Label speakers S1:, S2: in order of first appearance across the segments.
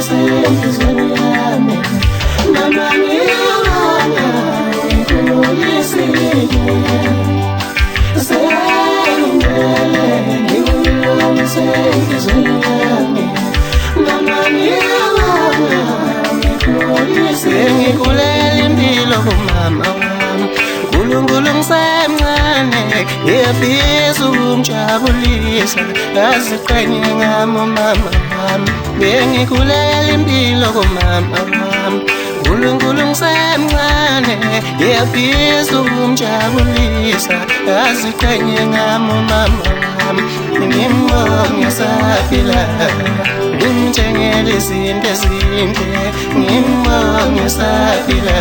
S1: senhliziyweni yami mama ngiyabonga ngikulisile sengibele ngikumise enhliziyweni yami mama ngiyabonga ngikulisile ngikulela impilo kumama wami uNkulunkulu ngisemncane ngiyafisa ukumjabulisa aziqhenye ngami mama wami bengikulela impilo kumama wami uNkulunkulu ngisemncane ngiyafisa ukumjabulisa aziqhenye ngami mama wami ngimbonge esaphila ngimtshengele izinto ezinhle ngimbonge esaphila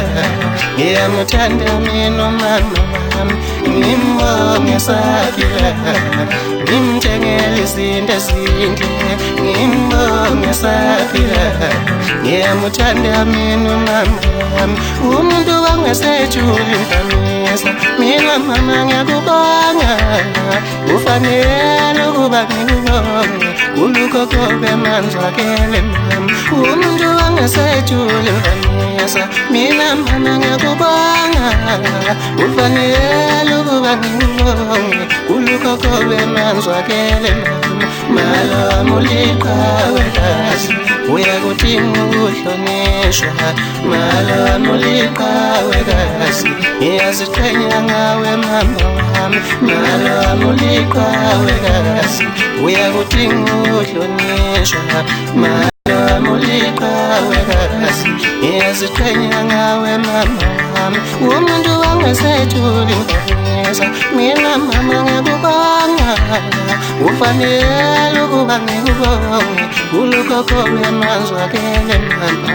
S1: ngiyamthanda mina mama wami ngimbonge esaphila ngimtshengele izinto ezinhle ngimbonge esaphila ngiyamthanda mina mama wami umuntu wangasejuli mfamisa mina mama ngiyakubonga ufanele ukuba ngikubonge kulokho kobe manzwakele mama umuntu wangasejuli mfamisa mina mama ngiyakubonga ufanele ukuba ngikubonge kulokho kobe manzwakele mama malo amuliqhawe kazi uyakudinga ukuhlonishwa malo amuliqhawe kazi ngiyaziqhenya ngawe mama wami malo amuliqhawe kazi uyakudinga ukuhlonishwa malo amuliqhawe kazi ngiyaziqhenya ngawe mama wami umuntu wangasejuli mfamisa mina mama ngiyakubonga ufanele ukuba ngikubonge kulokho kobe manzwakele mama